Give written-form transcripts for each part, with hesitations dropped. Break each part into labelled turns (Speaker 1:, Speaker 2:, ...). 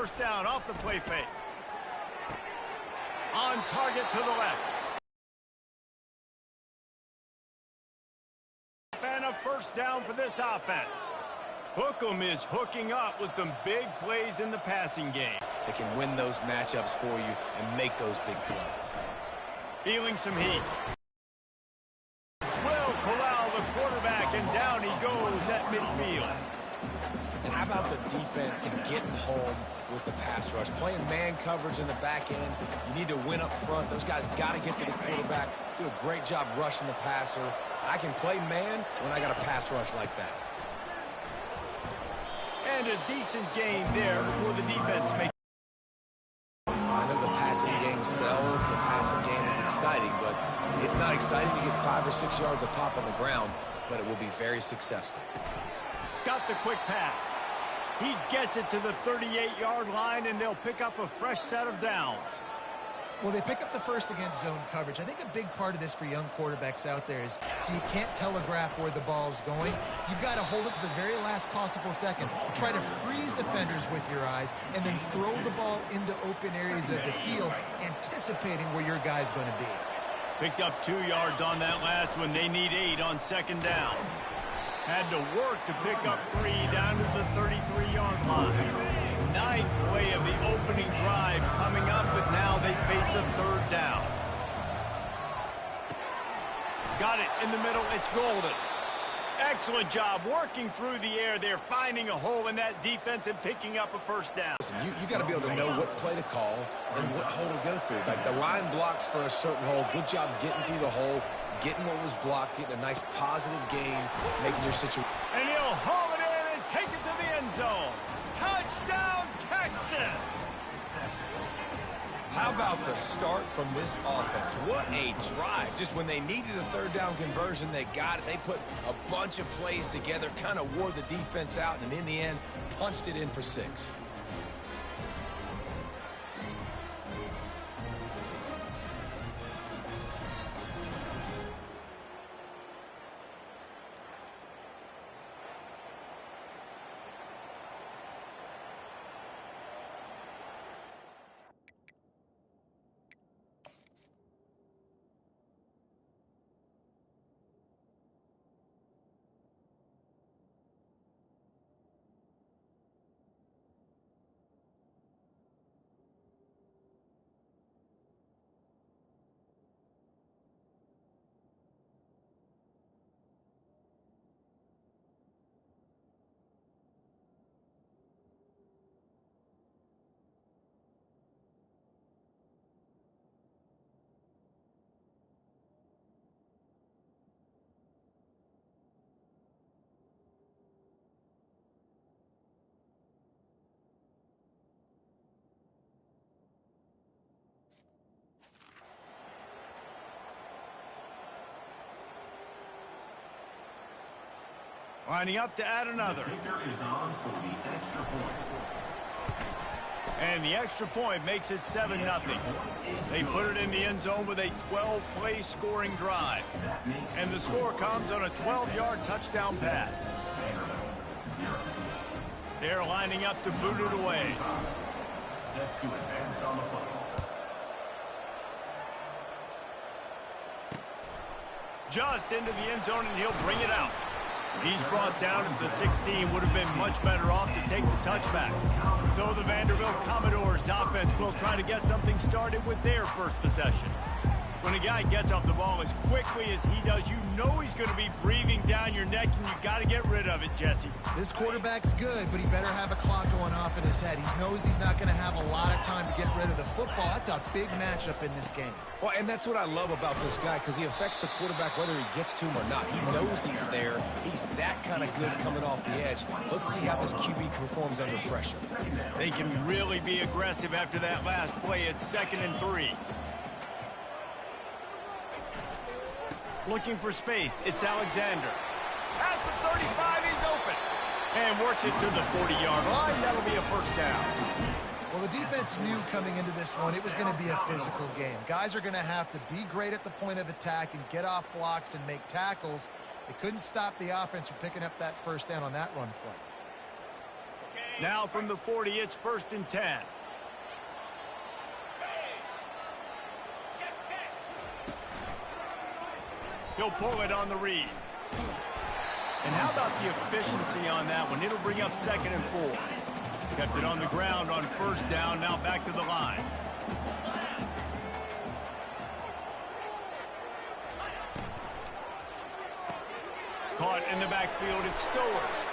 Speaker 1: first down off the play fake. On target to the left. And a first down for this offense. Hookem is hooking up with some big plays in the passing game.
Speaker 2: They can win those matchups for you and make those big plays.
Speaker 1: Feeling some heat. Will corral the quarterback, and down he goes at midfield.
Speaker 2: And how about the defense getting home with the pass rush? Playing man coverage in the back end. You need to win up front. Those guys got to get to the quarterback. Do a great job rushing the passer. I can play man when I got a pass rush like that.
Speaker 1: And a decent gain there before the defense makes.
Speaker 2: I know the passing game sells, and the passing game is exciting, but it's not exciting to get 5 or 6 yards of pop on the ground, but it will be very successful.
Speaker 1: Got the quick pass. He gets it to the 38-yard line, and they'll pick up a fresh set of downs.
Speaker 3: Well, they pick up the first against zone coverage. I think a big part of this for young quarterbacks out there is so you can't telegraph where the ball's going. You've got to hold it to the very last possible second. Try to freeze defenders with your eyes and then throw the ball into open areas of the field, anticipating where your guy's going to be.
Speaker 1: Picked up 2 yards on that last one. They need 8 on second down. Had to work to pick up 3 down to the 33-yard line. 9th play of the opening drive coming up, but now they face a third down. Got it in the middle. It's golden. Excellent job working through the air there, finding a hole in that defense and picking up a first down.
Speaker 2: Listen, you got to be able to know what play to call and what hole to go through. Like the line blocks for a certain hole. Good job getting through the hole, getting what was blocked, getting a nice positive gain, making your situation.
Speaker 1: And he'll haul it in and take it to the end zone. Touchdown, Texas!
Speaker 2: How about the start from this offense? What a drive. Just when they needed a third down conversion, they got it. They put a bunch of plays together, kind of wore the defense out, and in the end, punched it in for 6.
Speaker 1: Lining up to add another. And the extra point makes it 7-0. They put it in the end zone with a 12-play scoring drive. And the score comes on a 12-yard touchdown pass. They're lining up to boot it away. Just into the end zone, and he'll bring it out. He's brought down at the 16. Would have been much better off to take the touchback. So the Vanderbilt Commodores offense will try to get something started with their first possession. When a guy gets off the ball as quickly as he does, you know he's going to be breathing down your neck, and you got to get rid of it, Jesse.
Speaker 3: This quarterback's good, but he better have a clock going off in his head. He knows he's not going to have a lot of time to get rid of the football. That's a big matchup in this game.
Speaker 2: Well, and that's what I love about this guy, because he affects the quarterback whether he gets to him or not. He knows he's there. He's that kind of good coming off the edge. Let's see how this QB performs under pressure.
Speaker 1: They can really be aggressive after that last play. It's 2nd and 3. Looking for space. It's Alexander. At the 35, he's open. And works it to the 40-yard line. That'll be a first down.
Speaker 3: Well, the defense knew coming into this one it was going to be a physical game. Guys are going to have to be great at the point of attack and get off blocks and make tackles. They couldn't stop the offense from picking up that first down on that run play.
Speaker 1: Okay, Now from the 40, it's 1st and 10. He'll pull it on the read. And how about the efficiency on that one? It'll bring up 2nd and 4. Kept it on the ground on 1st down, now back to the line. Caught in the backfield, it's Stowers.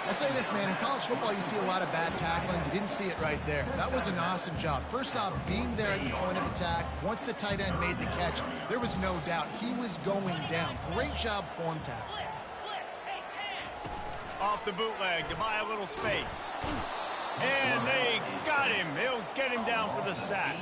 Speaker 3: I'll say this, man, in college football you see a lot of bad tackling. You didn't see it right there. That was an awesome job. First off, being there at the point of attack. Once the tight end made the catch, there was no doubt he was going down. Great job form tackle.
Speaker 1: Off the bootleg to buy a little space. And they got him. He'll get him down for the sack.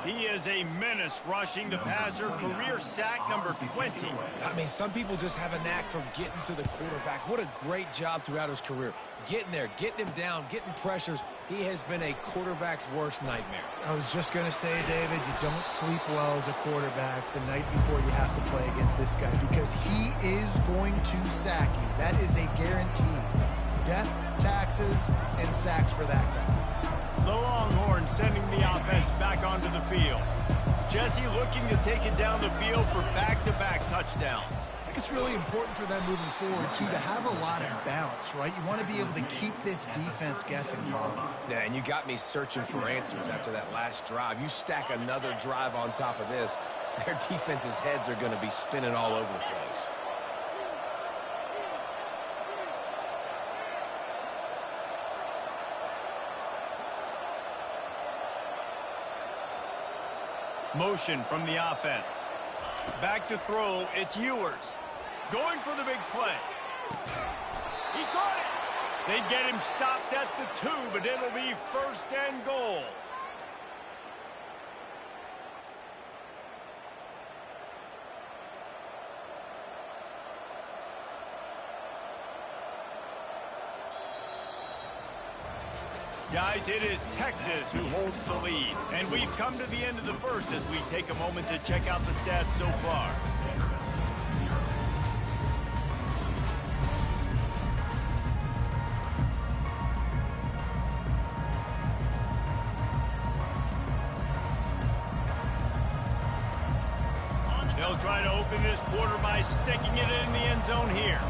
Speaker 1: He is a menace rushing the passer. Career sack number 20.
Speaker 2: I mean, some people just have a knack for getting to the quarterback. What a great job throughout his career. Getting there, getting him down, getting pressures. He has been a quarterback's worst nightmare.
Speaker 3: I was just going to say, David, you don't sleep well as a quarterback the night before you have to play against this guy because he is going to sack you. That is a guarantee. Death, taxes, and sacks for that guy.
Speaker 1: The Longhorns sending the offense back onto the field. Jesse looking to take it down the field for back-to-back touchdowns.
Speaker 3: I think it's really important for them moving forward, too, to have a lot of balance, right? You want to be able to keep this defense guessing, Paul.
Speaker 2: Yeah, and you got me searching for answers after that last drive. You stack another drive on top of this, their defense's heads are going to be spinning all over the place.
Speaker 1: Motion from the offense. Back to throw, it's Ewers. Going for the big play. He caught it. They get him stopped at the 2, but it'll be 1st and goal. Guys, it is Texas who holds the lead. And we've come to the end of the first as we take a moment to check out the stats so far. They'll try to open this quarter by sticking it in the end zone here.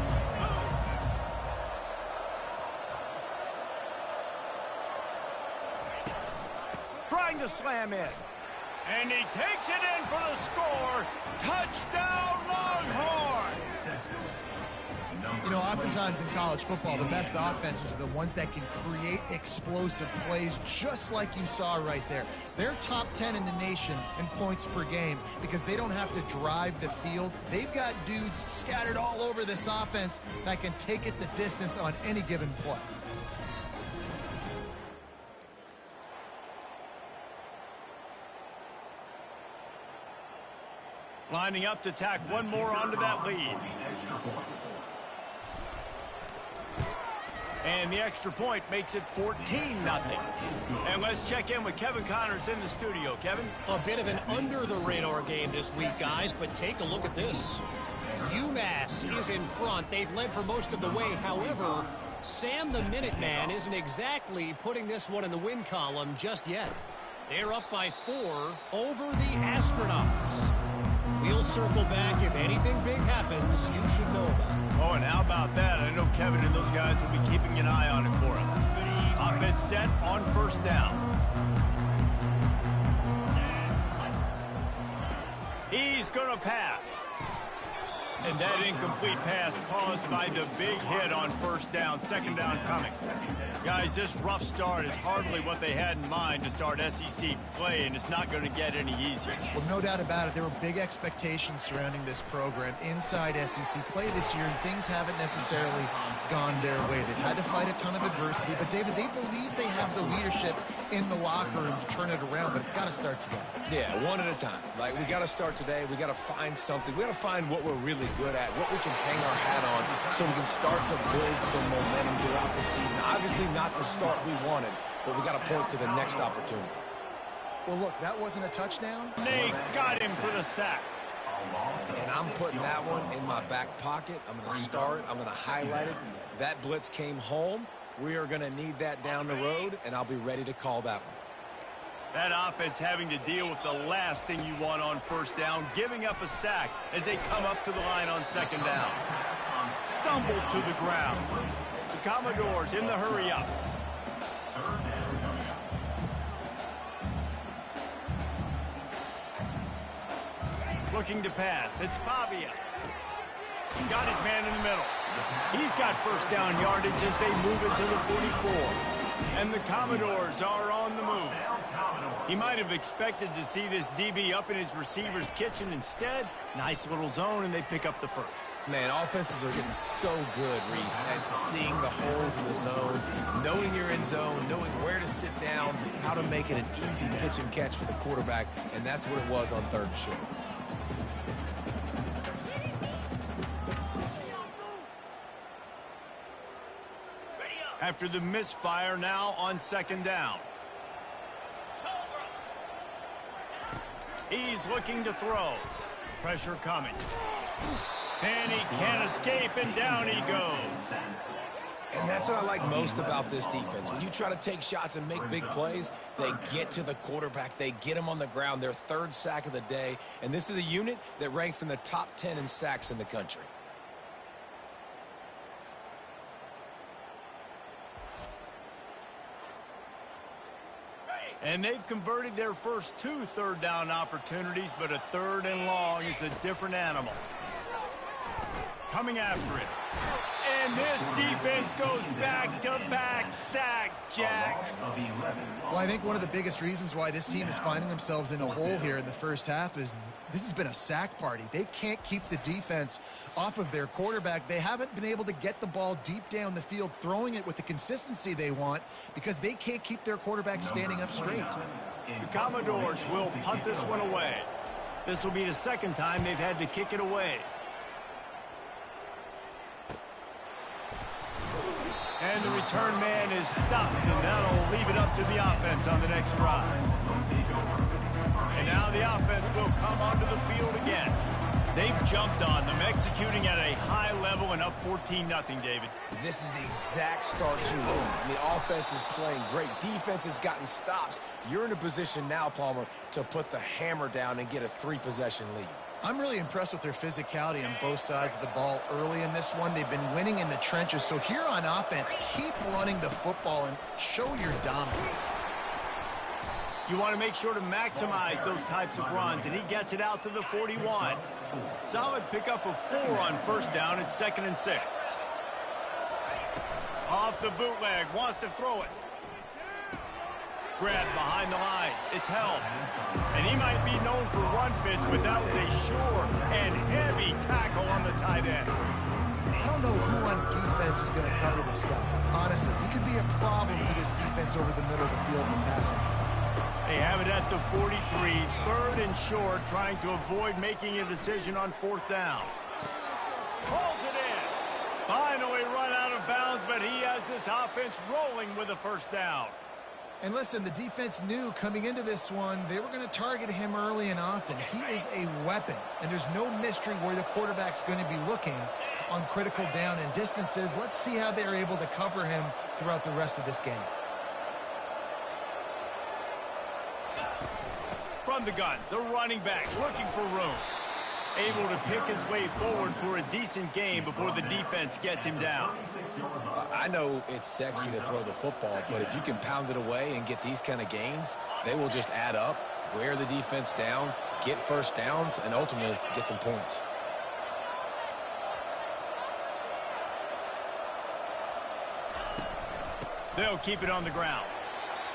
Speaker 1: Trying to slam in. And he takes it in for the score. Touchdown, Longhorns!
Speaker 3: You know, oftentimes in college football, the best offenses are the ones that can create explosive plays just like you saw right there. They're top 10 in the nation in points per game because they don't have to drive the field. They've got dudes scattered all over this offense that can take it the distance on any given play.
Speaker 1: Lining up to tack one more onto that lead. And the extra point makes it 14-0. And let's check in with Kevin Connors in the studio. Kevin?
Speaker 4: A bit of an under-the-radar game this week, guys, but take a look at this. UMass is in front. They've led for most of the way. However, Sam the Minuteman isn't exactly putting this one in the win column just yet. They're up by 4 over the Astronauts. We'll circle back. If anything big happens, you should know about it.
Speaker 1: Oh, and how about that? I know Kevin and those guys will be keeping an eye on it for us. Offense set on 1st down. He's going to pass. And that incomplete pass caused by the big hit on 1st down. 2nd down coming. Guys, this rough start is hardly what they had in mind to start SEC play, and it's not going to get any easier.
Speaker 3: Well, no doubt about it. There were big expectations surrounding this program inside SEC play this year, and things haven't necessarily gone their way. They've had to fight a ton of adversity, but, David, they believe they have the leadership in the locker room to turn it around, but it's got to start today.
Speaker 2: Yeah, one at a time. Like, we got to start today. We got to find something. We got to find what we're really good at, what we can hang our hat on so we can start to build some momentum throughout the season. Obviously not the start we wanted, but we got to point to the next opportunity.
Speaker 3: Well, look, that wasn't a touchdown.
Speaker 1: They got him for the sack.
Speaker 2: And I'm putting that one in my back pocket. I'm going to star it. I'm going to highlight it. That blitz came home, We are going to need that down the road, and I'll be ready to call that one.
Speaker 1: That offense having to deal with the last thing you want on first down, giving up a sack as they come up to the line on second down. Stumbled to the ground. The Commodores in the hurry up. Looking to pass. It's Pavia. Got his man in the middle. He's got first down yardage as they move it to the 44. And the Commodores are on the move. He might have expected to see this DB up in his receiver's kitchen. Instead, nice little zone, and they pick up the first.
Speaker 2: Man, offenses are getting so good, Reese, at seeing the holes in the zone, knowing you're in zone, knowing where to sit down, how to make it an easy pitch and catch for the quarterback, and that's what it was on third and short.
Speaker 1: After the misfire, now on second down. He's looking to throw. Pressure coming. And he can't escape, and down he goes.
Speaker 2: And that's what I like most about this defense. When you try to take shots and make big plays, they get to the quarterback. They get him on the ground. Their third sack of the day. And this is a unit that ranks in the top 10 in sacks in the country.
Speaker 1: And they've converted their first 2 third down opportunities, but a third and long is a different animal. Coming after it. And this defense goes back-to-back sack, Jack.
Speaker 3: Well, I think one of the biggest reasons why this team is finding themselves in a hole here in the first half is this has been a sack party. They can't keep the defense off of their quarterback. They haven't been able to get the ball deep down the field, throwing it with the consistency they want because they can't keep their quarterback standing up straight.
Speaker 1: The Commodores will punt this one away. This will be the second time they've had to kick it away. And the return man is stopped, and that'll leave it up to the offense on the next drive. And now the offense will come onto the field again. They've jumped on them, executing at a high level and up 14-0, David.
Speaker 2: This is the exact start you want. And the offense is playing great. Defense has gotten stops. You're in a position now, Palmer, to put the hammer down and get a 3-possession lead.
Speaker 3: I'm really impressed with their physicality on both sides of the ball early in this one. They've been winning in the trenches. So here on offense, keep running the football and show your dominance.
Speaker 1: You want to make sure to maximize those types of runs, and he gets it out to the 41. Solid pickup of 4 on first down. It's 2nd and 6. Off the bootleg, wants to throw it. Grab behind the line. It's held. And he might be known for run fits, but that was a sure and heavy tackle on the tight end.
Speaker 3: I don't know who on defense is going to cover this guy. Honestly, he could be a problem for this defense over the middle of the field when passing.
Speaker 1: They have it at the 43, 3rd and short, trying to avoid making a decision on 4th down. Pulls it in. Finally run out of bounds, but he has this offense rolling with a first down.
Speaker 3: And listen, the defense knew coming into this one, they were going to target him early and often. He is a weapon, and there's no mystery where the quarterback's going to be looking on critical down and distances. Let's see how they're able to cover him throughout the rest of this game.
Speaker 1: From the gun, the running back looking for room. Able to pick his way forward for a decent game before the defense gets him down.
Speaker 2: I know it's sexy to throw the football, but if you can pound it away and get these kind of gains, they will just add up, wear the defense down, get first downs, and ultimately get some points.
Speaker 1: They'll keep it on the ground.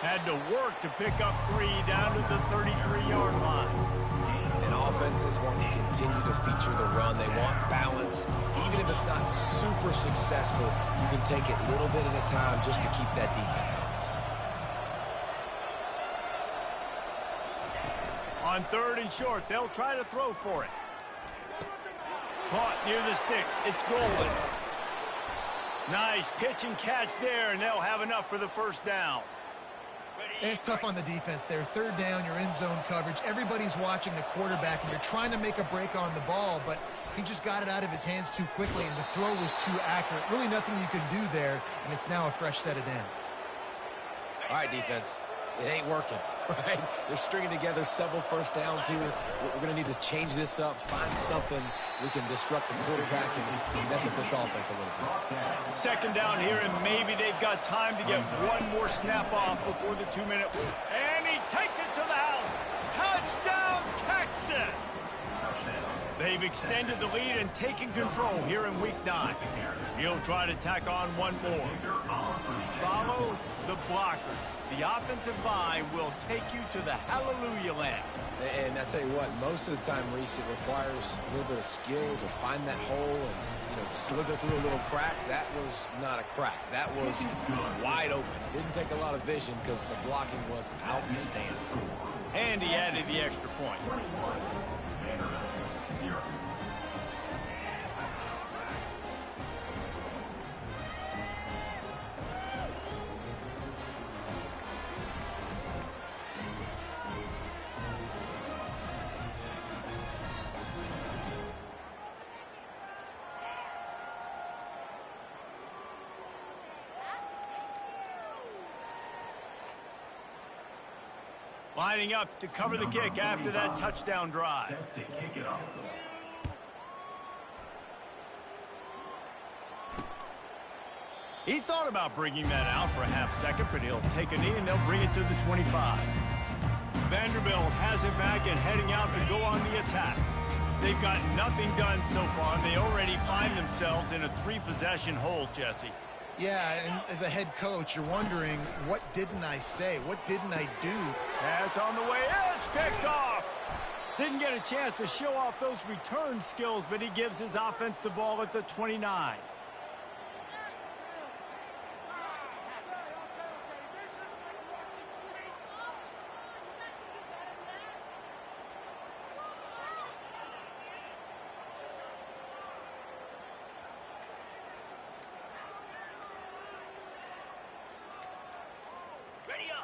Speaker 1: Had to work to pick up 3 down to the 33-yard line.
Speaker 2: And offenses want to continue to feature the run. They want balance. Even if it's not super successful, you can take it little bit at a time just to keep that defense honest.
Speaker 1: On 3rd and short, they'll try to throw for it. Caught near the sticks. It's Golden. Nice pitch and catch there, and they'll have enough for the first down.
Speaker 3: It's tough on the defense there. Third down, you're in zone coverage. Everybody's watching the quarterback, and you're trying to make a break on the ball, but he just got it out of his hands too quickly, and the throw was too accurate. Really nothing you can do there, and it's now a fresh set of downs.
Speaker 2: All right, defense. It ain't working, right? They're stringing together several first downs here. We're going to need to change this up, find something we can disrupt the quarterback and mess up this offense a little bit.
Speaker 1: Second down here, and maybe they've got time to get one more snap off before the 2-minute. And he takes it to the house. Touchdown, Texas! They've extended the lead and taken control here in Week 9. He'll try to tack on one more. Follow the blockers. The offensive line will take you to the hallelujah land.
Speaker 2: And I tell you what, most of the time, Reese, it requires a little bit of skill to find that hole and slither through a little crack. That was not a crack. That was wide open. Didn't take a lot of vision because the blocking was outstanding.
Speaker 1: And he added the extra point. Lining up to cover the kick after that touchdown drive. He thought about bringing that out for a half second, but he'll take a knee and they'll bring it to the 25. Vanderbilt has it back and heading out to go on the attack. They've got nothing done so far, and they already find themselves in a 3-possession hole, Jesse.
Speaker 3: Yeah, and as a head coach, you're wondering, what didn't I say? What didn't I do?
Speaker 1: Pass on the way. It's picked off. Didn't get a chance to show off those return skills, but he gives his offense the ball at the 29.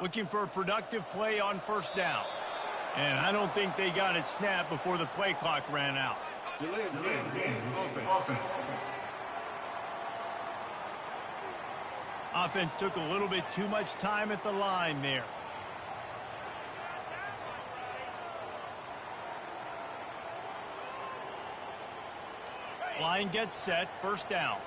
Speaker 1: Looking for a productive play on first down. And I don't think they got it snapped before the play clock ran out. Offense took a little bit too much time at the line there. Line gets set, first down.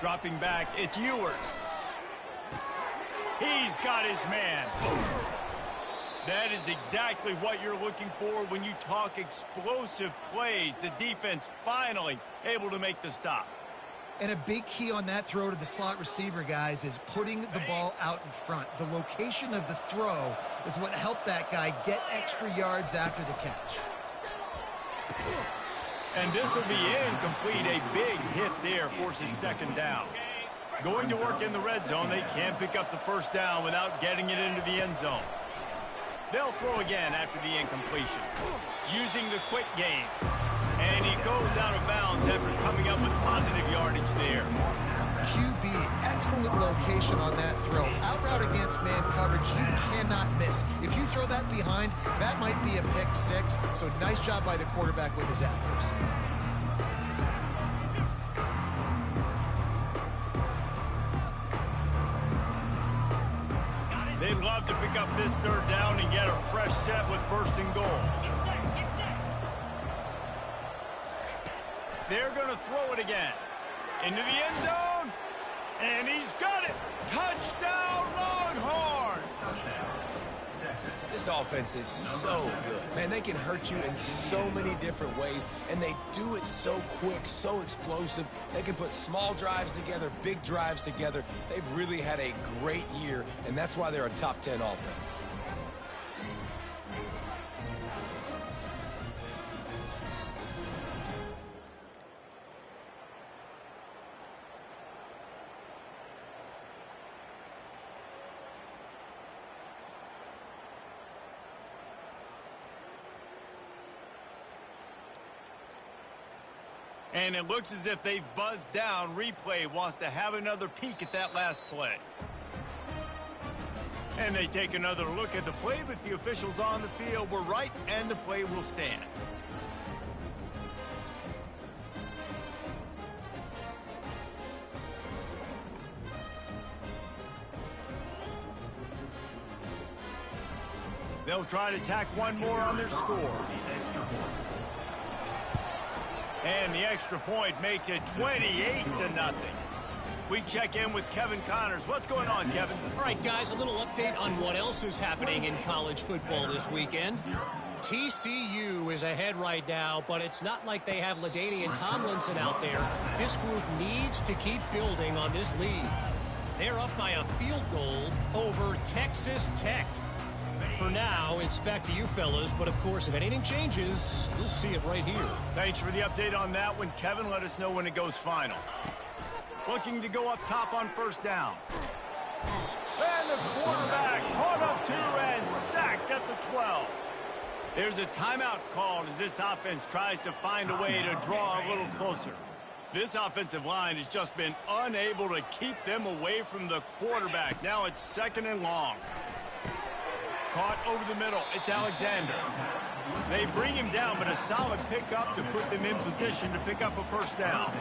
Speaker 1: Dropping back, it's Ewers. He's got his man. That is exactly what you're looking for when you talk explosive plays. The defense finally able to make the stop.
Speaker 3: And a big key on that throw to the slot receiver, guys, is putting the ball out in front. The location of the throw is what helped that guy get extra yards after the catch.
Speaker 1: And this will be incomplete. A big hit there forces second down. Going to work in the red zone. They can't pick up the first down without getting it into the end zone. They'll throw again after the incompletion. Using the quick game. And he goes out of bounds after coming up with positive yardage there.
Speaker 3: QB, excellent location on that throw. Out route against man coverage, you cannot miss. If you throw that behind, that might be a pick six. So nice job by the quarterback with his accuracy.
Speaker 1: They'd love to pick up this third down and get a fresh set with first and goal. They're going to throw it again. Into the end zone. And he's got it. Touchdown, Longhorns.
Speaker 2: This offense is so good. Man, they can hurt you in so many different ways, and they do it so quick, so explosive. They can put small drives together, big drives together. They've really had a great year, and that's why they're a top 10 offense.
Speaker 1: And it looks as if they've buzzed down. Replay wants to have another peek at that last play. And they take another look at the play, but the officials on the field were right, and the play will stand. They'll try to tack one more on their score. And the extra point makes it 28-0. We check in with Kevin Connors. What's going on, Kevin?
Speaker 4: All right, guys, a little update on what else is happening in college football this weekend. TCU is ahead right now, but it's not like they have LaDainian Tomlinson out there. This group needs to keep building on this lead. They're up by a field goal over Texas Tech. For now, it's back to you fellas, but of course, if anything changes, you'll see it right here.
Speaker 1: Thanks for the update on that one, Kevin. Let us know when it goes final. Looking to go up top on first down. And the quarterback caught up to and sacked at the 12. There's a timeout called as this offense tries to find a way to draw a little closer. This offensive line has just been unable to keep them away from the quarterback. Now it's 2nd and long. Caught over the middle. It's Alexander. They bring him down, but a solid pickup to put them in position to pick up a first down.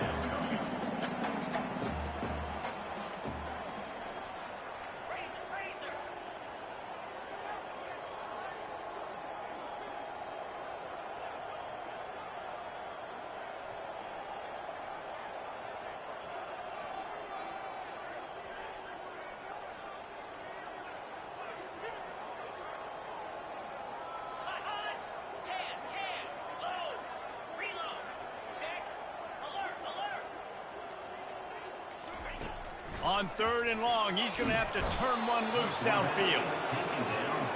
Speaker 1: On 3rd and long, he's going to have to turn one loose downfield.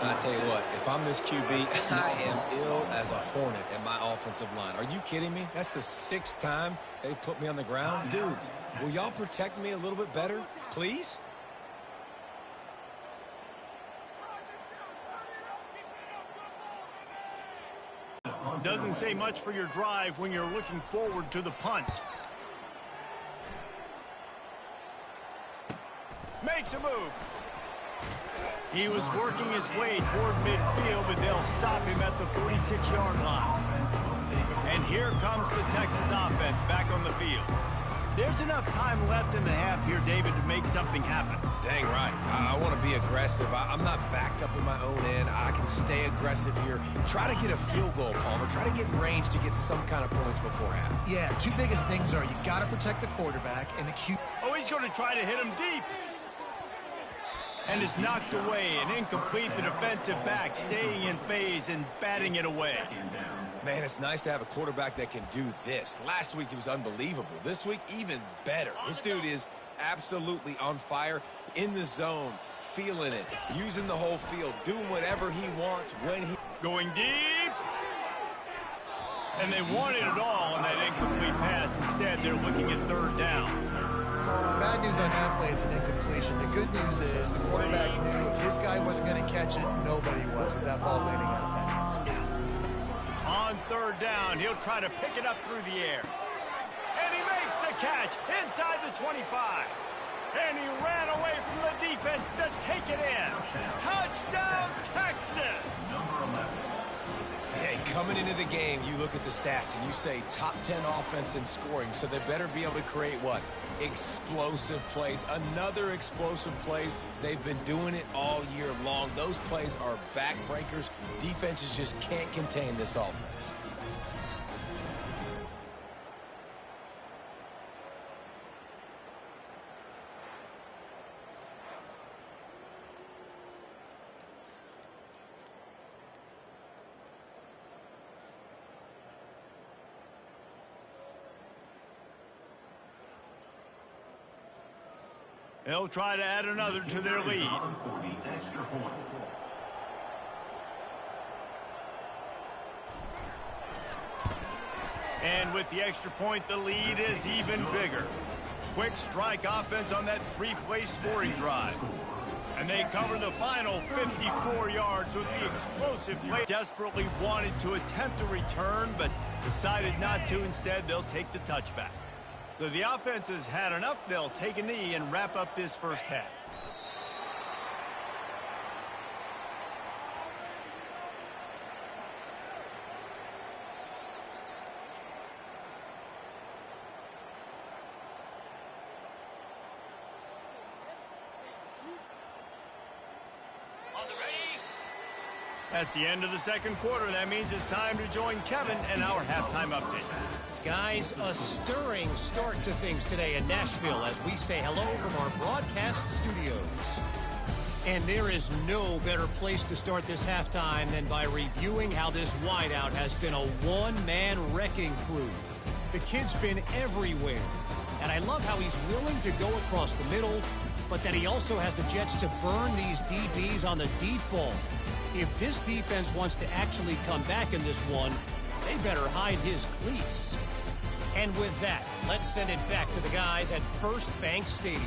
Speaker 2: I tell you what, if I'm this QB, I am ill as a hornet at my offensive line. Are you kidding me? That's the 6th time they put me on the ground. Dudes, will y'all protect me a little bit better, please?
Speaker 1: Doesn't say much for your drive when you're looking forward to the punt. Makes a move. He was working his way toward midfield, but they'll stop him at the 46-yard line. And here comes the Texas offense back on the field. There's enough time left in the half here, David, to make something happen.
Speaker 2: Dang right. I want to be aggressive. I'm not backed up in my own end. I can stay aggressive here. Try to get a field goal, Palmer. Try to get in range to get some kind of points before half.
Speaker 3: Yeah, two biggest things are you got to protect the quarterback and the QB.
Speaker 1: Oh, he's going to try to hit him deep. And is knocked away and incomplete. The defensive back staying in phase and batting it away.
Speaker 2: Man, it's nice to have a quarterback that can do this. Last week, he was unbelievable. This week, even better. This dude is absolutely on fire, in the zone, feeling it, using the whole field, doing whatever he wants when he...
Speaker 1: Going deep. And they wanted it all on that incomplete pass. Instead, they're looking at 3rd down.
Speaker 3: Bad news on that play, it's an incompletion. The good news is the quarterback knew if his guy wasn't going to catch it, nobody was with that ball landing out of bounds.
Speaker 1: On 3rd down, he'll try to pick it up through the air. And he makes the catch inside the 25. And he ran away from the defense to take it in. Touchdown, Texas!
Speaker 2: Hey, coming into the game, you look at the stats and you say top 10 offense in scoring, so they better be able to create what? Explosive plays. Another explosive plays. They've been doing it all year long. Those plays are backbreakers. Defenses just can't contain this offense.
Speaker 1: They'll try to add another to their lead. And with the extra point, the lead is even bigger. Quick strike offense on that 3-play scoring drive. And they cover the final 54 yards with the explosive play. Desperately wanted to attempt a return, but decided not to. Instead, they'll take the touchback. So the offense has had enough. They'll take a knee and wrap up this first half. That's the end of the second quarter. That means it's time to join Kevin and our halftime update.
Speaker 4: Guys, a stirring start to things today in Nashville as we say hello from our broadcast studios. And there is no better place to start this halftime than by reviewing how this wideout has been a one-man wrecking crew. The kid's been everywhere. And I love how he's willing to go across the middle, but that he also has the jets to burn these DBs on the deep ball. If this defense wants to actually come back in this one, they better hide his cleats. And with that, let's send it back to the guys at First Bank Stadium.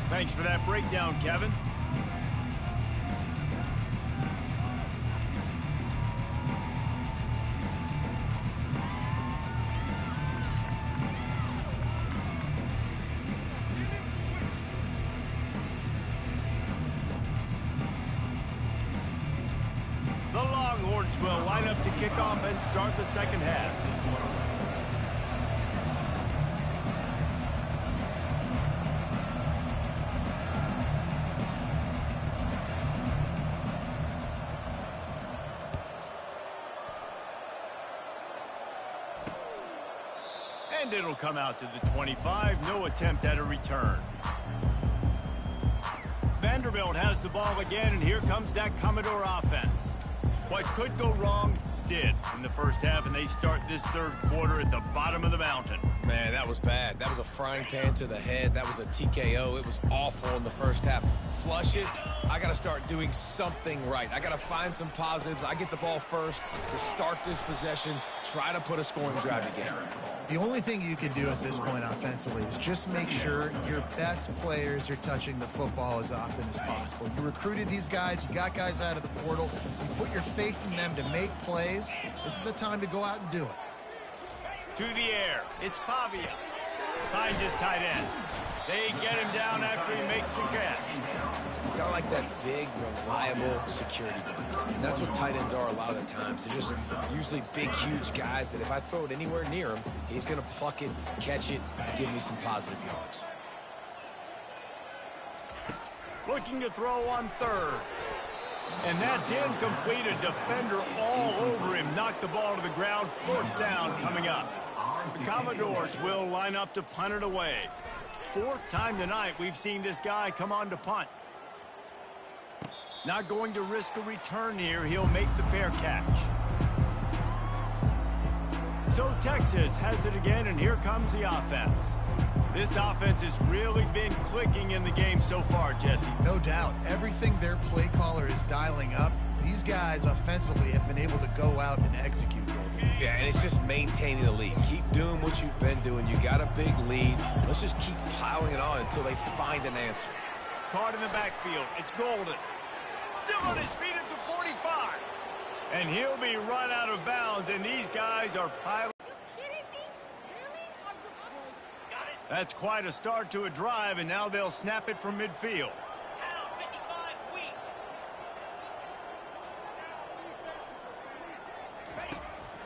Speaker 1: Thanks for that breakdown, Kevin. Will line up to kick off and start the second half. And it'll come out to the 25. No attempt at a return. Vanderbilt has the ball again, and here comes that Commodore offense. What could go wrong did in the first half, and they start this third quarter at the bottom of the mountain.
Speaker 2: Man, that was bad. That was a frying pan to the head. That was a TKO. It was awful in the first half. Flush it. I got to start doing something right. I got to find some positives. I get the ball first to start this possession, try to put a scoring drive together.
Speaker 3: The only thing you can do at this point offensively is just make sure your best players are touching the football as often as possible. You recruited these guys. You got guys out of the portal. You put your faith in them to make plays. This is a time to go out and do it.
Speaker 1: To the air. It's Pavia. Finds his tight end. They get him down after he makes the catch.
Speaker 2: You got like that big, reliable security blanket. And that's what tight ends are a lot of the times. They're just usually big, huge guys that if I throw it anywhere near him, he's going to pluck it, catch it, and give me some positive yards.
Speaker 1: Looking to throw on third. And that's incomplete. A defender all over him. Knocked the ball to the ground. Fourth down coming up. The Commodores will line up to punt it away. Fourth time tonight we've seen this guy come on to punt. Not going to risk a return here. He'll make the fair catch. So Texas has it again, and here comes the offense. This offense has really been clicking in the game so far, Jesse.
Speaker 3: No doubt. Everything their play caller is dialing up, these guys offensively have been able to go out and execute.
Speaker 2: Yeah, and it's just maintaining the lead. Keep doing what you've been doing. You got a big lead. Let's just keep piling it on until they find an answer.
Speaker 1: Caught in the backfield. It's Golden. Still on his feet at the 45. And he'll be run out of bounds, and these guys are piling. That's quite a start to a drive, and now they'll snap it from midfield.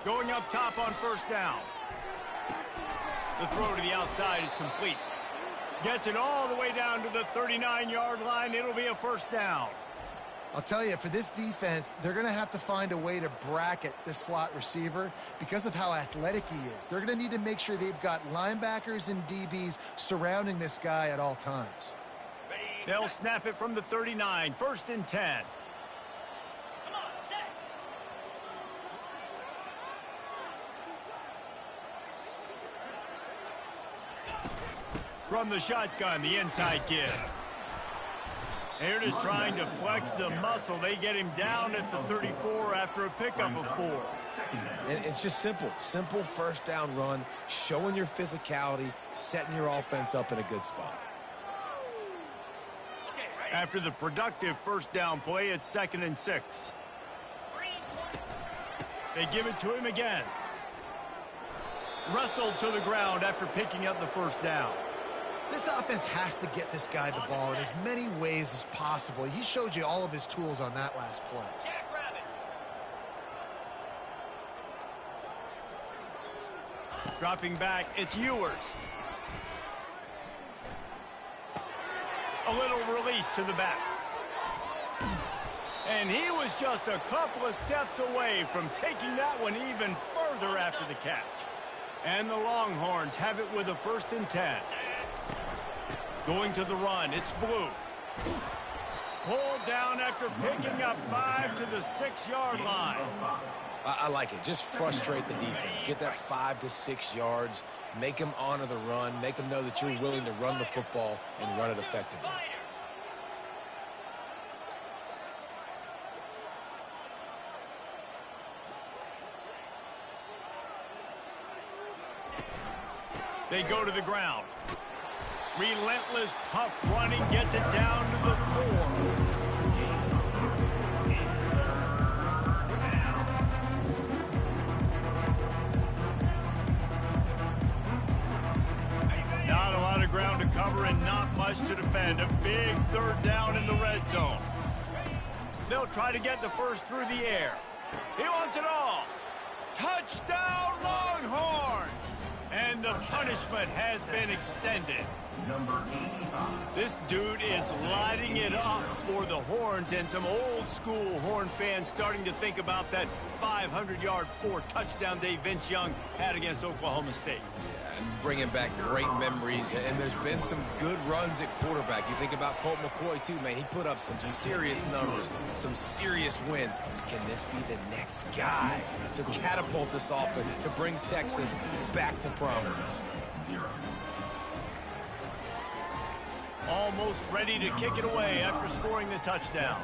Speaker 1: Going up top on first down. The throw to the outside is complete. Gets it all the way down to the 39-yard line. It'll be a first down.
Speaker 3: I'll tell you, for this defense, they're going to have to find a way to bracket this slot receiver because of how athletic he is. They're going to need to make sure they've got linebackers and DBs surrounding this guy at all times.
Speaker 1: They'll snap it from the 39. First and 10. From the shotgun, the inside give. They're just trying to flex the muscle. They get him down at the 34 after a pickup of 4.
Speaker 2: And it's just simple. Simple first down run, showing your physicality, setting your offense up in a good spot.
Speaker 5: Okay, ready?
Speaker 1: After the productive first down play, it's 2nd and 6. They give it to him again. Wrestled to the ground after picking up the first down.
Speaker 3: This offense has to get this guy the ball in as many ways as possible. He showed you all of his tools on that last play.
Speaker 1: Dropping back, it's Ewers. A little release to the back. And he was just a couple of steps away from taking that one even further after the catch. And the Longhorns have it with a 1st and 10. Going to the run, it's Blue. Pulled down after picking up 5 to the 6-yard line.
Speaker 2: I like it. Just frustrate the defense. Get that 5 to 6 yards. Make them honor the run. Make them know that you're willing to run the football and run it effectively.
Speaker 1: They go to the ground. Relentless, tough running gets it down to the 4. Not a lot of ground to cover and not much to defend. A big 3rd down in the red zone. They'll try to get the first through the air. He wants it all. Touchdown, Longhorns! And the punishment has been extended. This dude is lighting it up for the Horns, and some old-school Horn fans starting to think about that 500-yard 4-touchdown day Vince Young had against Oklahoma State.
Speaker 2: And bringing back great memories, and there's been some good runs at quarterback. You think about Colt McCoy, too, man. He put up some serious numbers, some serious wins. Can this be the next guy to catapult this offense, to bring Texas back to prominence?
Speaker 1: Almost ready to kick it away after scoring the touchdown.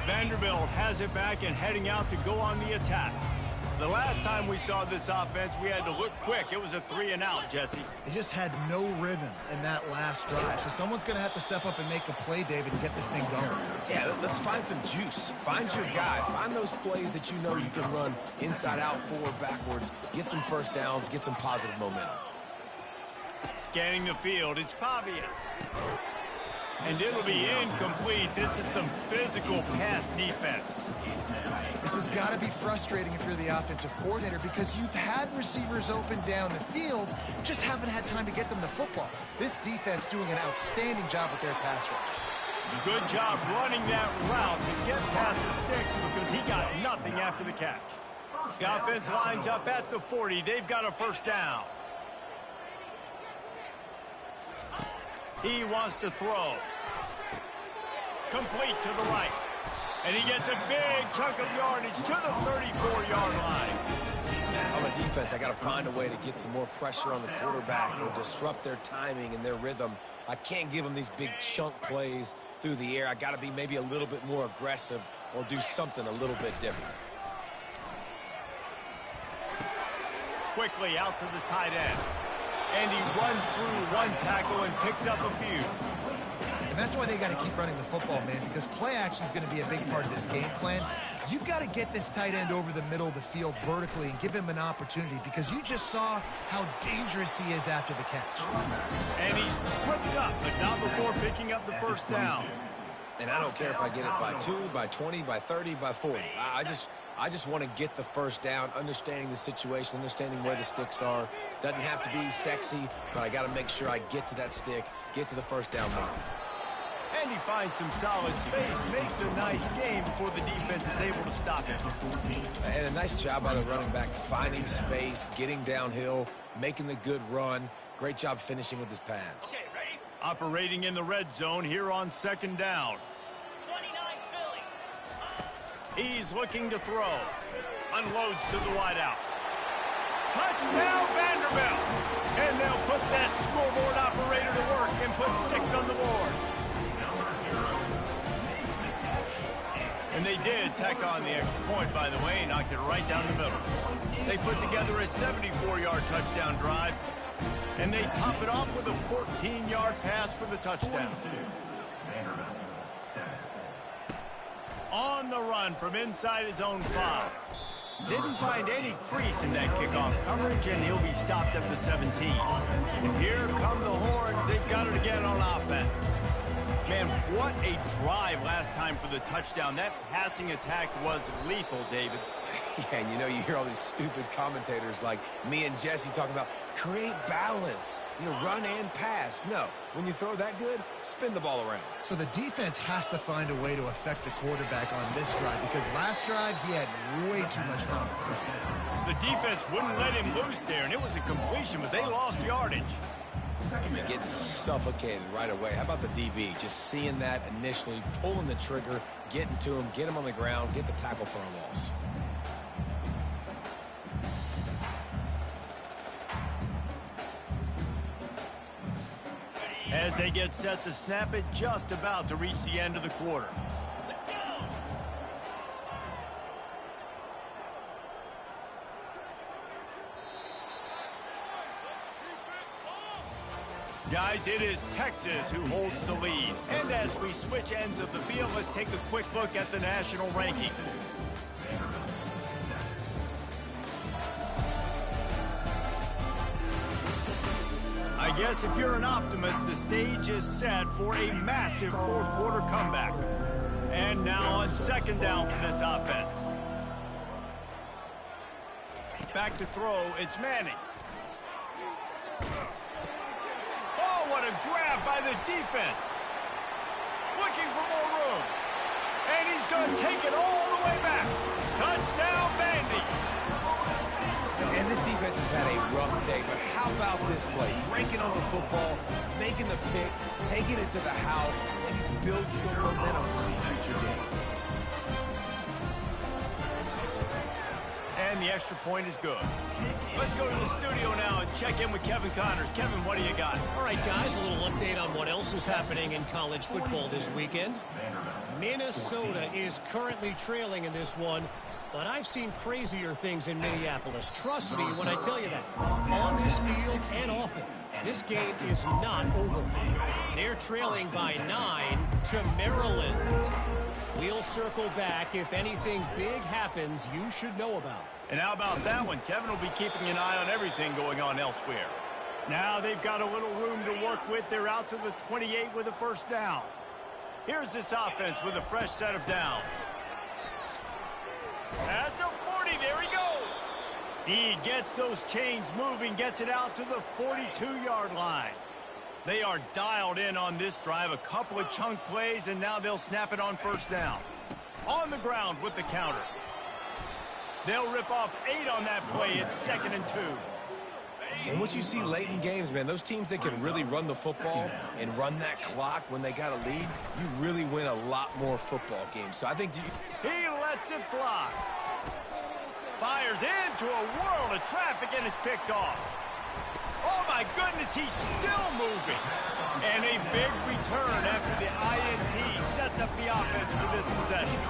Speaker 1: Vanderbilt has it back and heading out to go on the attack. The last time we saw this offense, we had to look quick. It was a 3-and-out, Jesse.
Speaker 3: They just had no rhythm in that last drive. So someone's going to have to step up and make a play, David, and get this thing going.
Speaker 2: Yeah, let's find some juice. Find your guy. Find those plays that you know you can run inside out, forward, backwards. Get some first downs. Get some positive momentum.
Speaker 1: Scanning the field, it's Pavia. And it'll be incomplete. This is some physical pass defense.
Speaker 3: This has got to be frustrating if you're the offensive coordinator because you've had receivers open down the field, just haven't had time to get them the football. This defense doing an outstanding job with their pass rush.
Speaker 1: Good job running that route to get past the sticks because he got nothing after the catch. The offense lines up at the 40. They've got a first down. He wants to throw. Complete to the right. And he gets a big chunk of yardage to the 34-yard line.
Speaker 2: On a defense, I got to find a way to get some more pressure on the quarterback or disrupt their timing and their rhythm. I can't give them these big chunk plays through the air. I got to be maybe a little bit more aggressive or do something a little bit different.
Speaker 1: Quickly out to the tight end. And he runs through one tackle and picks up a few.
Speaker 3: And that's why they got to keep running the football, man, because play action is going to be a big part of this game plan. You've got to get this tight end over the middle of the field vertically and give him an opportunity because you just saw how dangerous he is after the catch.
Speaker 1: And he's tripped up, but not before picking up the first down.
Speaker 2: And I don't care if I get it by 2, by 20, by 30, by 40. I just want to get the first down, understanding the situation, understanding where the sticks are. Doesn't have to be sexy, but I got to make sure I get to that stick, get to the first down mark.
Speaker 1: And he finds some solid space, makes a nice game before the defense is able to stop him.
Speaker 2: And a nice job by the running back, finding space, getting downhill, making the good run. Great job finishing with his pads.
Speaker 1: Okay, ready? Operating in the red zone here on second down.
Speaker 5: 29 Philly.
Speaker 1: He's looking to throw. Unloads to the wideout. Touchdown, Vanderbilt! And they'll put that scoreboard operator to work and put 6 on the board. And And they did tack on the extra point, by the way, and knocked it right down the middle. They put together a 74-yard touchdown drive, and they top it off with a 14-yard pass for the touchdown. On the run from inside his own 5. Didn't find any crease in that kickoff coverage, and he'll be stopped at the 17. And here come the Horns. They've got it again on offense. Man, what a drive last time for the touchdown. That passing attack was lethal, David.
Speaker 2: Yeah, and you know, you hear all these stupid commentators like me and Jesse talking about create balance, you know, run and pass. No, when you throw that good, spin the ball around.
Speaker 3: So the defense has to find a way to affect the quarterback on this drive, because last drive he had way too much time to throw.
Speaker 1: The defense wouldn't let him loose there, and it was a completion, but they lost yardage.
Speaker 2: I mean, getting suffocated right away. How about the DB? Just seeing that initially, pulling the trigger, getting to him, get him on the ground, get the tackle for a loss.
Speaker 1: As they get set to snap it, just about to reach the end of the quarter.
Speaker 5: Let's go.
Speaker 1: Guys, it is Texas who holds the lead. And as we switch ends of the field, let's take a quick look at the national rankings. I guess if you're an optimist, the stage is set for a massive fourth quarter comeback. And now on second down for this offense. Back to throw, it's Manning. Oh, what a grab by the defense. Looking for more room. And he's going to take it all the way back. Touchdown, Vandy.
Speaker 2: And this defense has had a rough day, but how about this play? Breaking on the football, making the pick, taking it to the house, maybe build some momentum for some future games.
Speaker 1: And the extra point is good. Let's go to the studio now and check in with Kevin Connors. Kevin, what do you got?
Speaker 4: All right, guys, a little update on what else is happening in college football this weekend. Minnesota is currently trailing in this one, but I've seen crazier things in Minneapolis. Trust me when I tell you that. On this field and off it, this game is not over. They're trailing by 9 to Maryland. We'll circle back. If anything big happens, you should know about.
Speaker 1: And how about that one? Kevin will be keeping an eye on everything going on elsewhere. Now they've got a little room to work with. They're out to the 28 with a first down. Here's this offense with a fresh set of downs. At the 40, there he goes. He gets those chains moving, gets it out to the 42-yard line. They are dialed in on this drive, a couple of chunk plays, and now they'll snap it on first down. On the ground with the counter. They'll rip off 8 on that play. It's 2nd and 2.
Speaker 2: And what you see late in games, man, those teams that can really run the football and run that clock when they got a lead, you really win a lot more football games. So I think
Speaker 1: he lets it fly. Fires into a world of traffic, and it's picked off. Oh, my goodness, he's still moving. And a big return after the INT sets up the offense for this possession.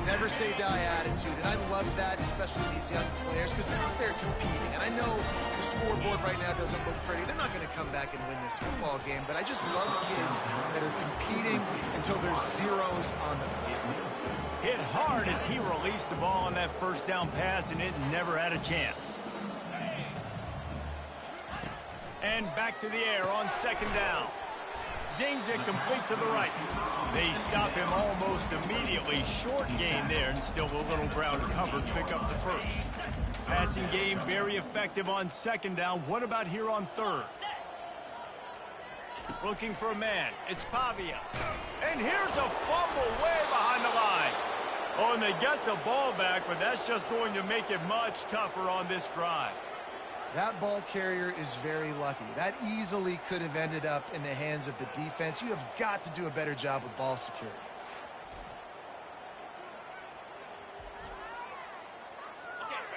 Speaker 3: Never say die attitude, and I love that, especially these young players, because they're out there competing. And I know the scoreboard right now doesn't look pretty. They're not going to come back and win this football game, but I just love kids that are competing until there's zeros on the field.
Speaker 1: Hit hard as he released the ball on that first down pass, and it never had a chance. And back to the air on second down. Zings it complete to the right. They stop him almost immediately. Short gain there, and still a little ground covered. Pick up the first. Passing game very effective on second down. What about here on third? Looking for a man. It's Pavia. And here's a fumble way behind the line. Oh, and they get the ball back, but that's just going to make it much tougher on this drive.
Speaker 3: That ball carrier is very lucky. That easily could have ended up in the hands of the defense. You have got to do a better job with ball security.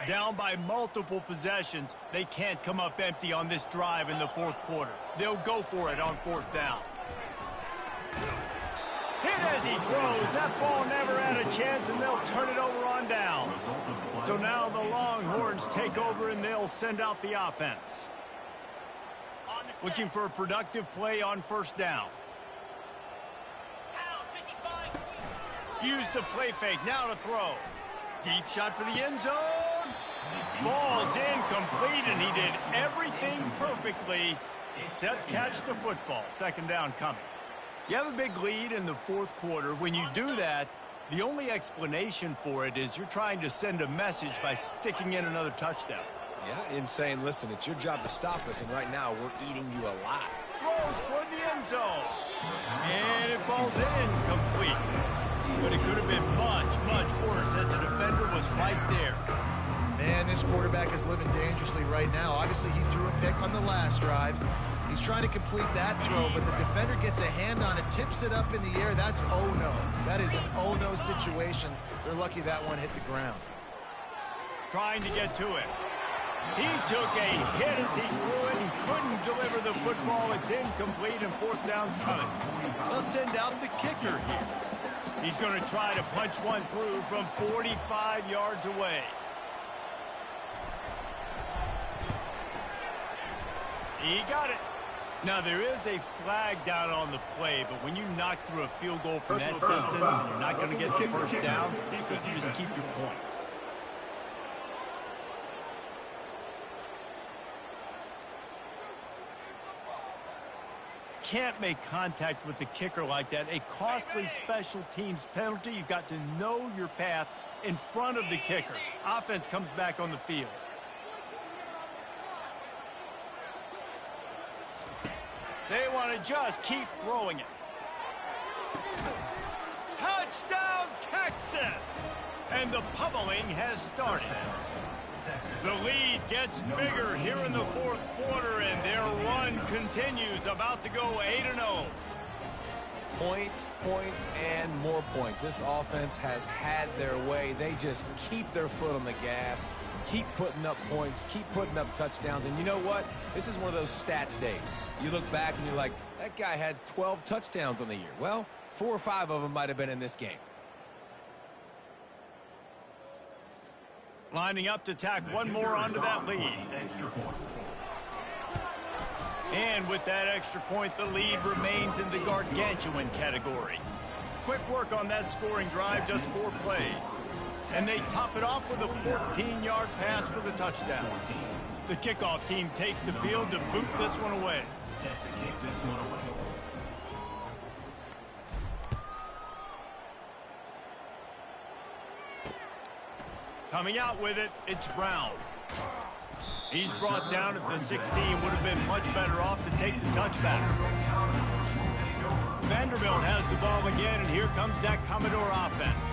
Speaker 1: Down by multiple possessions, they can't come up empty on this drive in the fourth quarter. They'll go for it on fourth down. Hit as he throws. That ball never had a chance, and they'll turn it over on downs. So now the Longhorns take over, and they'll send out the offense. Looking for a productive play on first down. Use the play fake. Now to throw. Deep shot for the end zone. Falls incomplete, and he did everything perfectly except catch the football. Second down coming. You have a big lead in the fourth quarter. When you do that, the only explanation for it is you're trying to send a message by sticking in another touchdown.
Speaker 2: Yeah, insane. Listen, it's your job to stop us, and right now we're eating you alive.
Speaker 1: Throws toward the end zone. And it falls incomplete. But it could have been much, much worse as the defender was right there.
Speaker 3: Man, this quarterback is living dangerously right now. Obviously, he threw a pick on the last drive. He's trying to complete that throw, but the defender gets a hand on it, tips it up in the air. That's oh-no. That is an oh-no situation. They're lucky that one hit the ground.
Speaker 1: Trying to get to it. He took a hit as he threw it and couldn't deliver the football. It's incomplete, and fourth down's coming. They'll send out the kicker here. He's going to try to punch one through from 45 yards away. He got it. Now, there is a flag down on the play, but when you knock through a field goal from that distance and you're not going to get the first down, you just keep your points. Can't make contact with the kicker like that. A costly special teams penalty. You've got to know your path in front of the kicker. Offense comes back on the field. They want to just keep throwing it. Touchdown, Texas! And the pummeling has started. The lead gets bigger here in the fourth quarter, and their run continues, about to go 8-0.
Speaker 2: Points, points, and more points. This offense has had their way. They just keep their foot on the gas, keep putting up points, keep putting up touchdowns. And you know what? This is one of those stats days. You look back and you're like, that guy had 12 touchdowns on the year. Well, 4 or 5 of them might have been in this game.
Speaker 1: Lining up to tack one more onto that lead. And with that extra point, the lead remains in the gargantuan category. Quick work on that scoring drive, just 4 plays. And they top it off with a 14-yard pass for the touchdown. The kickoff team takes the field to boot this one away. Coming out with it, it's Brown. He's brought down at the 16. Would have been much better off to take the touchback. Vanderbilt has the ball again, and here comes that Commodore offense.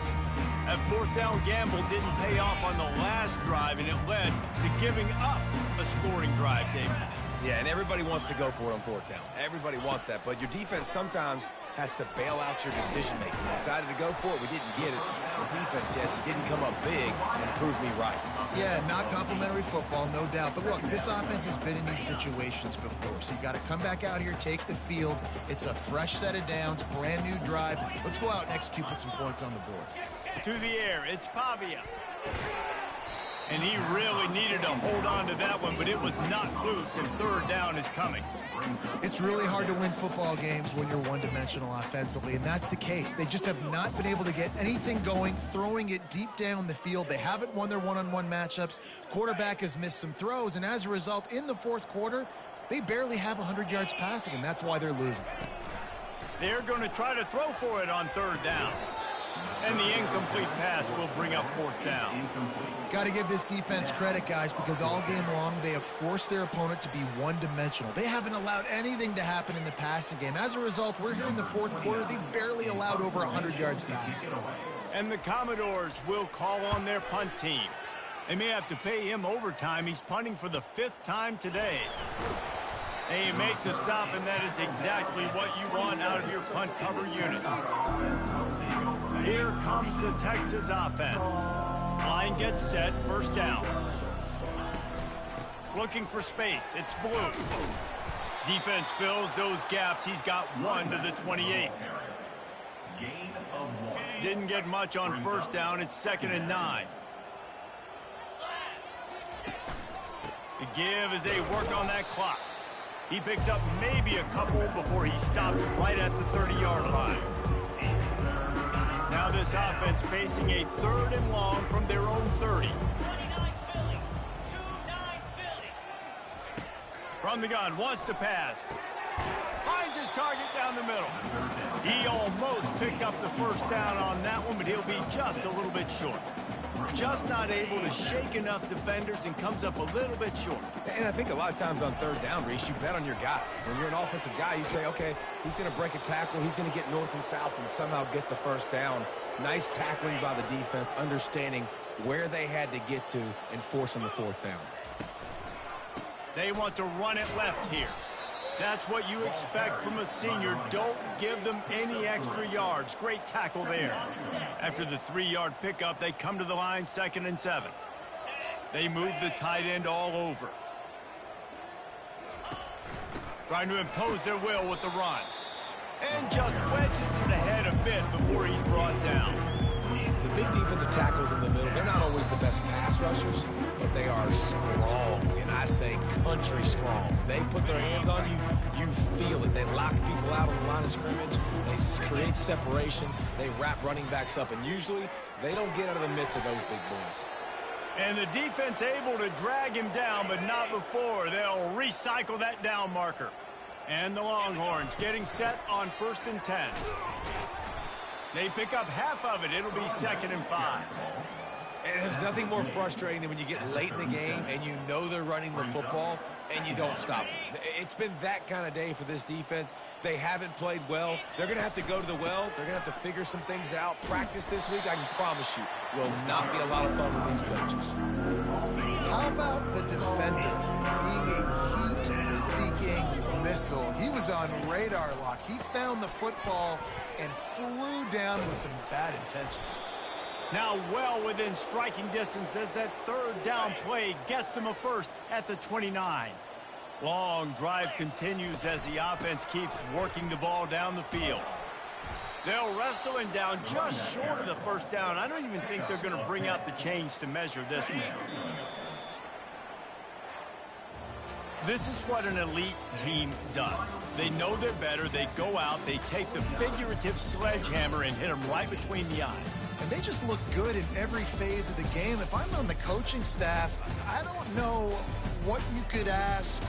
Speaker 1: That fourth down gamble didn't pay off on the last drive, and it led to giving up a scoring drive, David.
Speaker 2: Yeah, and everybody wants to go for it on fourth down. Everybody wants that, but your defense sometimes has to bail out your decision-making. We decided to go for it. We didn't get it. The defense, Jesse, didn't come up big and prove me right.
Speaker 3: Yeah, not complimentary football, no doubt. But look, this offense has been in these situations before. So you got to come back out here, take the field. It's a fresh set of downs, brand new drive. Let's go out and execute, put some points on the board.
Speaker 1: To the air, it's Pavia. And he really needed to hold on to that one, but it was not loose, and third down is coming.
Speaker 3: It's really hard to win football games when you're one-dimensional offensively, and that's the case. They just have not been able to get anything going, throwing it deep down the field. They haven't won their one-on-one matchups. Quarterback has missed some throws, and as a result, in the fourth quarter, they barely have 100 yards passing, and that's why they're losing.
Speaker 1: They're going to try to throw for it on third down. And the incomplete pass will bring up fourth down.
Speaker 3: Got to give this defense credit, guys, because all game long they have forced their opponent to be one-dimensional. They haven't allowed anything to happen in the passing game. As a result, we're here in the fourth quarter. They barely allowed over 100 yards passing.
Speaker 1: And the Commodores will call on their punt team. They may have to pay him overtime. He's punting for the 5th time today. They make the stop, and that is exactly what you want out of your punt cover unit. Here comes the Texas offense. Line gets set, first down. Looking for space, it's Blue. Defense fills those gaps. He's got 1 to the 28. Didn't get much on first down. It's 2nd and 9. The give as they work on that clock. He picks up maybe a couple before he stopped right at the 30-yard line. Now this offense facing a 3rd and long from their own 30.
Speaker 5: 29 Philly. 2-9 Philly.
Speaker 1: From the gun, wants to pass. Finds his target down the middle. He almost picked up the first down on that one, but he'll be just a little bit short. Just not able to shake enough defenders and comes up a little bit short.
Speaker 2: And I think a lot of times on 3rd down, Reese, you bet on your guy. When you're an offensive guy, you say, okay, he's going to break a tackle, he's going to get north and south and somehow get the first down. Nice tackling by the defense, understanding where they had to get to and forcing the 4th down.
Speaker 1: They want to run it left here. That's what you expect from a senior. Don't give them any extra yards. Great tackle there. After the 3-yard pickup, they come to the line, 2nd and 7. They move the tight end all over. Trying to impose their will with the run. And just wedges it ahead a bit before he's brought down.
Speaker 2: The big defensive tackles in the middle, they're not always the best pass rushers, but they are strong, and I say country strong. They put their hands on you, you feel it. They lock people out on the line of scrimmage. They create separation. They wrap running backs up, and usually they don't get out of the midst of those big boys.
Speaker 1: And the defense able to drag him down, but not before. They'll recycle that down marker. And the Longhorns getting set on 1st and 10. They pick up half of it. It'll be 2nd and 5.
Speaker 2: And there's nothing more frustrating than when you get late in the game and you know they're running the football and you don't stop them. It's been that kind of day for this defense. They haven't played well. They're going to have to go to the well. They're going to have to figure some things out. Practice this week, I can promise you, will not be a lot of fun with these coaches.
Speaker 3: How about the defender being a heat-seeking missile? He was on radar lock. He found the football and flew down with some bad intentions.
Speaker 1: Now well within striking distance as that 3rd down play gets them a first at the 29. Long drive continues as the offense keeps working the ball down the field. They'll wrestle him down just short of the first down. I don't even think they're going to bring out the chains to measure this one. This is what an elite team does. They know they're better. They go out. They take the figurative sledgehammer and hit them right between the eyes.
Speaker 3: And they just look good in every phase of the game. If I'm on the coaching staff, I don't know what you could ask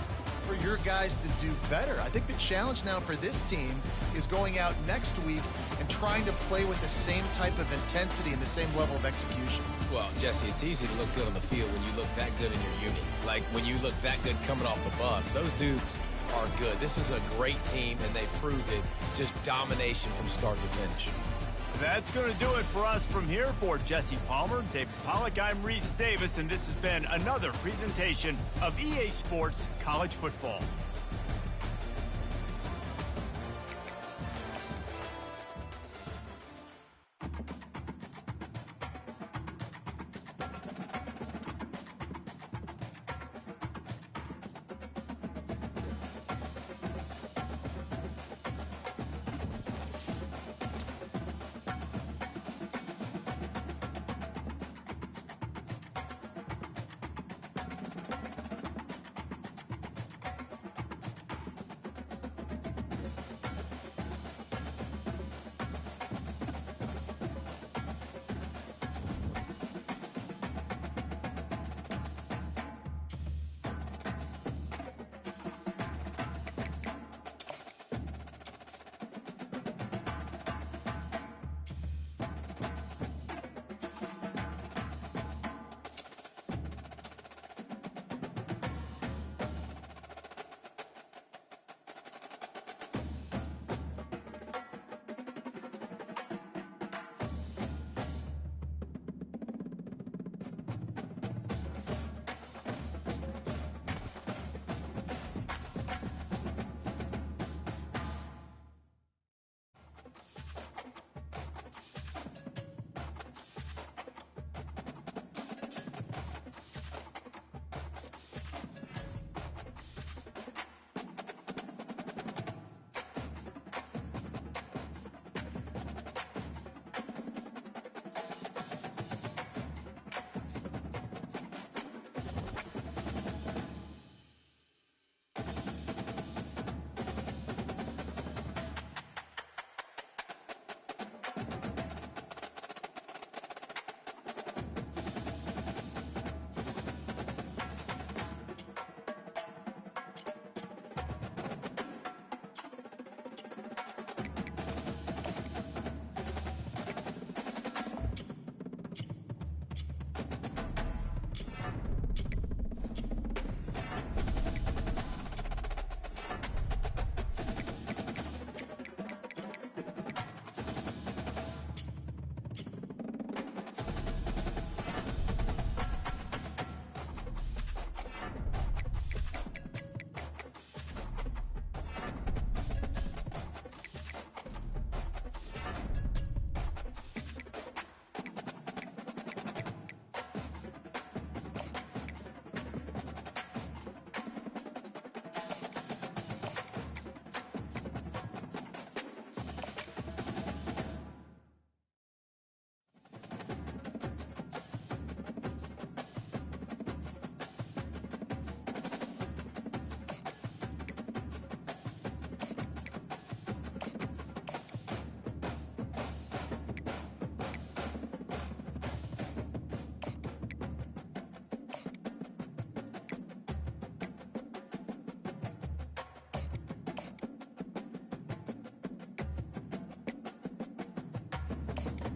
Speaker 3: for your guys to do better. I think the challenge now for this team is going out next week and trying to play with the same type of intensity and the same level of execution.
Speaker 2: Well, Jesse, it's easy to look good on the field when you look that good in your unit. Like when you look that good coming off the bus. Those dudes are good. This is a great team, and they proved it. Just domination from start to finish.
Speaker 1: That's going to do it for us from here. For Jesse Palmer, David Pollack, I'm Reese Davis, and this has been another presentation of EA Sports College Football.
Speaker 3: it.